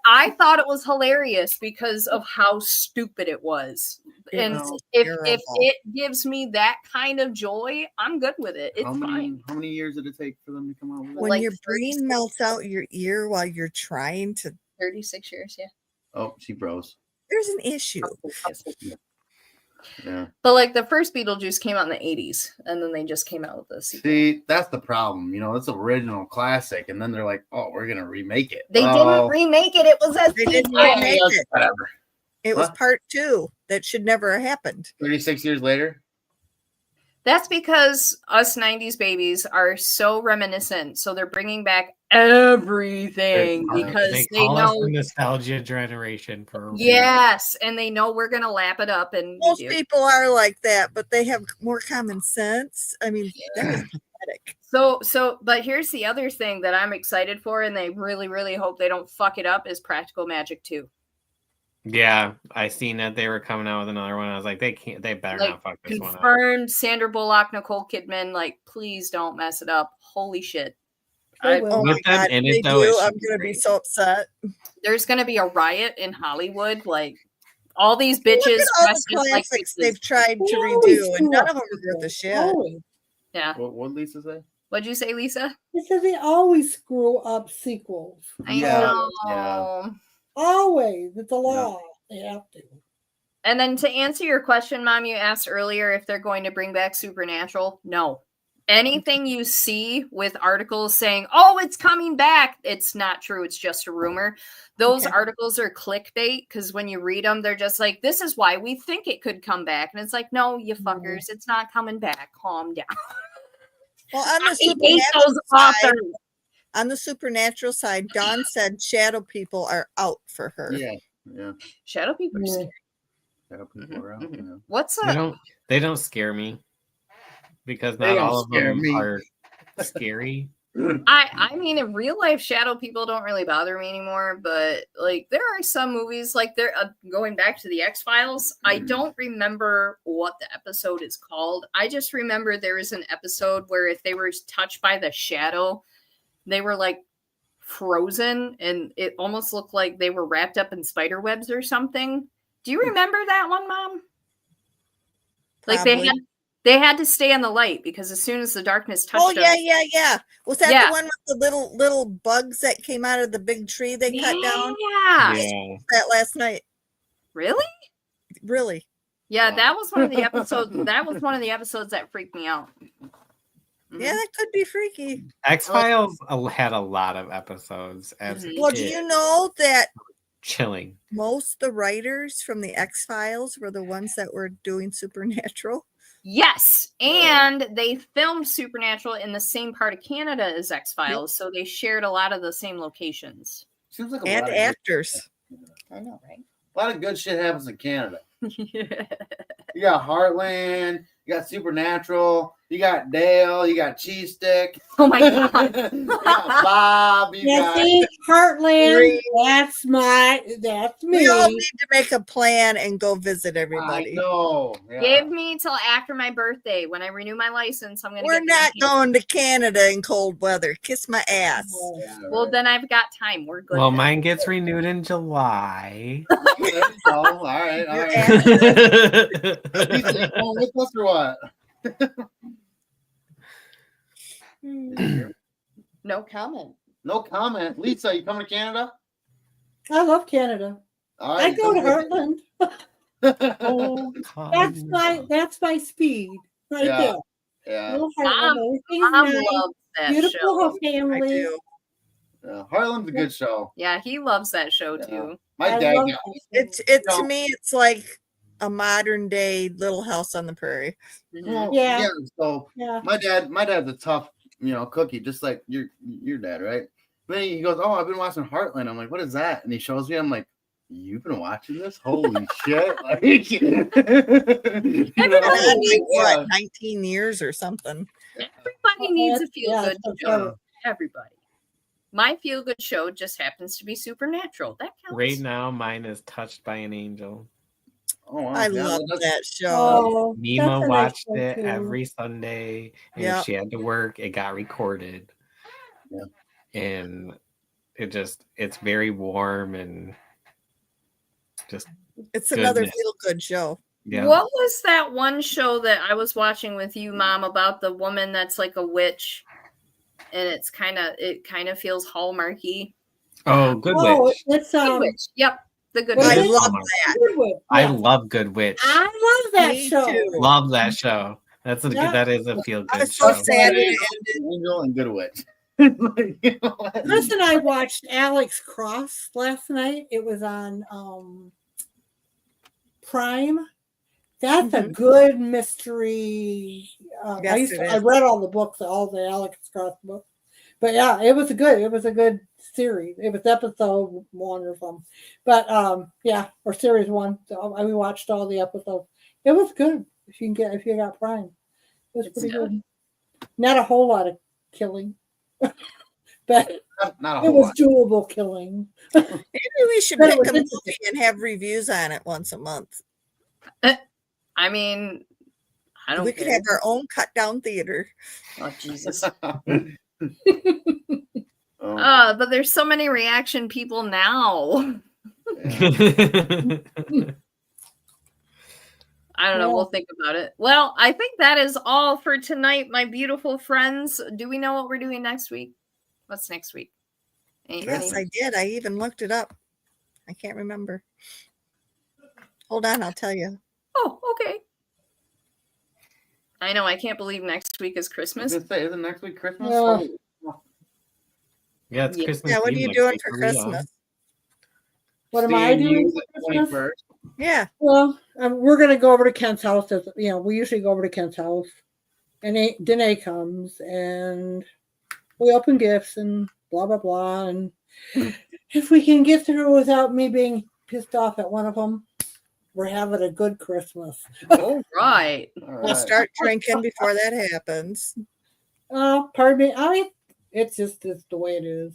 I thought it was hilarious because of how stupid it was. And if it gives me that kind of joy, I'm good with it. It's fine. How many years did it take for them to come out with it? When your brain melts out your ear while you're trying to 36 years, yeah. Oh, she froze. There's an issue. Yeah. But like the first Beetlejuice came out in the 80s, and then they just came out with this. See, that's the problem. You know, it's an original classic, and then they're like, "Oh, we're gonna remake it." They didn't remake it. It was a sequel. Whatever. It was part 2 that should never have happened. 36 years later. That's because us 90s babies are so reminiscent. So they're bringing back everything because they know us the nostalgia generation for yes, and they know we're gonna lap it up. And most people are like that, but they have more common sense. I mean, that is pathetic. But here's the other thing that I'm excited for, and they really, really hope they don't fuck it up, is Practical Magic 2. Yeah, I seen that they were coming out with another one. I was like, they better not fuck this one up. Confirmed Sandra Bullock, Nicole Kidman, like, please don't mess it up. Holy shit. Oh my God, I'm gonna be so upset. There's gonna be a riot in Hollywood, like all these bitches. Look at all the classics they've tried to redo, and none of them are worth a shit. Yeah. What Lisa say? What'd you say, Lisa? Because they always screw up sequels. I know. Yeah. Always. It's a law. They have to. And then to answer your question, Mom, you asked earlier if they're going to bring back Supernatural. No. Anything you see with articles saying, oh, it's coming back, it's not true. It's just a rumor. Those articles are clickbait because when you read them, they're just like, this is why we think it could come back. And it's like, no, you fuckers, it's not coming back. Calm down. Well, on the Supernatural side, Dawn said shadow people are out for her. Yeah. Shadow people are scary. Shadow people are out. Yeah. What's up? They don't scare me. Because not all of them are scary. I mean, in real life, shadow people don't really bother me anymore. But like, there are some movies, like they're going back to the X-Files. I don't remember what the episode is called. I just remember there was an episode where if they were touched by the shadow, they were like frozen, and it almost looked like they were wrapped up in spider webs or something. Do you remember that one, Mom? Like they had to stay in the light because as soon as the darkness touched them. Yeah. Was that the one with the little bugs that came out of the big tree they cut down? Yeah. That last night. Really? Really? Yeah, that was one of the episodes. That was one of the episodes that freaked me out. Yeah, that could be freaky. X-Files had a lot of episodes. Well, do you know that chilling? Most of the writers from the X-Files were the ones that were doing Supernatural. Yes, and they filmed Supernatural in the same part of Canada as X-Files, so they shared a lot of the same locations. Seems like and actors. I know, right? A lot of good shit happens in Canada. You got Heartland, you got Supernatural, you got Dale, you got Cheese Stick. Oh my God. You got Bob, you got Heartland. That's me. We all need to make a plan and go visit everybody. I know. Yeah. Give me till after my birthday. When I renew my license, I'm gonna We're not going to Canada in cold weather. Kiss my ass. Yeah, well, then I've got time. We're good. Well, mine gets renewed in July. All right. With us or what? No comment. No comment. Lisa, you coming to Canada? I love Canada. Right, I go to Heartland. Oh, that's my speed right there. Yeah. Mom loves that beautiful show. Family. I do. Yeah. Heartland's a good show. Yeah, he loves that show too. My dad. It's to me, it's like a modern day Little House on the Prairie. Well, Yeah. So my dad's a tough, cookie, just like your dad, right? Then he goes, "Oh, I've been watching Heartland." I'm like, "What is that?" And he shows me. I'm like, "You've been watching this? Holy shit!" Like, what, 19 years or something. Everybody needs a feel good show. Everybody. My feel good show just happens to be Supernatural. That counts. Right now, mine is Touched by an Angel. Oh, wow. I love that show. Nima watched it every Sunday, and if she had to work, it got recorded. Yeah. And it's very warm and just it's another feel good show. Yeah. What was that one show that I was watching with you, Mom, about the woman that's like a witch, and it kind of feels Hallmarky? Oh, Good Witch. It's Good Witch. Yep. The Good I Witch. love that. I love Good Witch. I love that show. Too. Love that show. That is a feel good so show. sad Angel and Good Witch. Chris and I watched Alex Cross last night. It was on Prime. That's a good mystery. I read all the books, all the Alex Cross books. But yeah, it was a good series. It was episode 1 or something. But or series 1. So we watched all the episodes. It was good if you got Prime. It was pretty good. Not a whole lot of killing. But not a it whole was lot. doable killing. Maybe we should But it pick was a movie interesting. and have reviews on it once a month. I mean, I don't We care. could have our own cut down theater. Oh, Jesus. Oh, But there's so many reaction people now. yeah. I don't know. We'll think about it. Well, I think that is all for tonight, my beautiful friends. Do we know what we're doing next week? What's next week? Yes, I did. I even looked it up. I can't remember. Hold on, I'll tell you. Oh, okay. I know. I can't believe next week is Christmas. Isn't next week Christmas? Yeah. Yeah, it's Christmas. Yeah, what are you doing for Christmas? What am I doing for Christmas? Yeah. Well, we're going to go over to Kent's house. We usually go over to Kent's house. And Danae comes and we open gifts and blah, blah, blah. And if we can get through without me being pissed off at one of them, we're having a good Christmas. All right. We'll start drinking before that happens. Pardon me. It's just the way it is.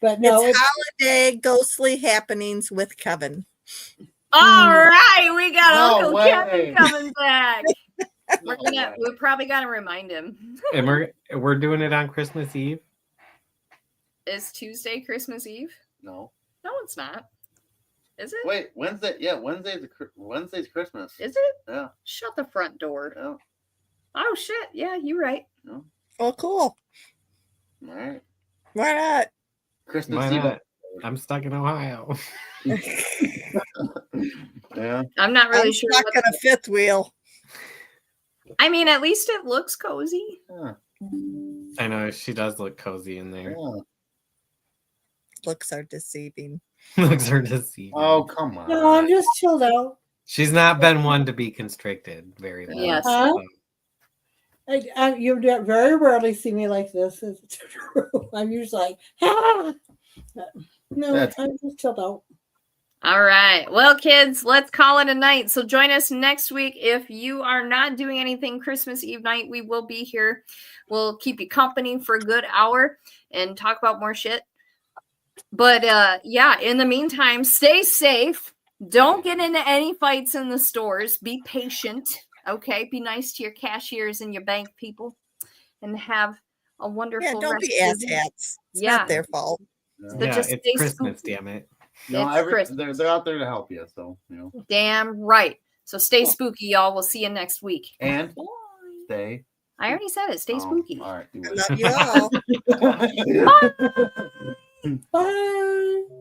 But no, it's holiday ghostly happenings with Kevin. All right, we got Uncle Kevin coming back. We probably got to remind him. And we're doing it on Christmas Eve. Is Tuesday Christmas Eve? No, it's not. Is it? Wait, Wednesday. Yeah, Wednesday's Christmas. Is it? Yeah. Shut the front door. Yeah. Oh shit! Yeah, you're right. Yeah. Oh, cool. All right. Why not? Christmas Why Eve. not? I'm stuck in Ohio. Yeah. I'm not really sure. Stuck in a fifth wheel. I mean, at least it looks cozy. Yeah. I know she does look cozy in there. Yeah. Looks are deceiving. Looks are deceiving. Oh, come on. No, I'm just chilled out. She's not been one to be constricted very long. Yes. You very rarely see me like this. It's true. I'm usually like, ah! No, I'm just chilled out. All right. Well, kids, let's call it a night. So join us next week. If you are not doing anything Christmas Eve night, we will be here. We'll keep you company for a good hour and talk about more shit. But yeah, in the meantime, stay safe. Don't get into any fights in the stores. Be patient. Okay. Be nice to your cashiers and your bank people and have a wonderful don't be asshats. It's not their fault. Yeah, it's Christmas, damn it. No, they're out there to help you, so Damn right. So stay spooky, y'all. We'll see you next week. And stay. I already said it. Stay spooky. All right. I love you all. Bye.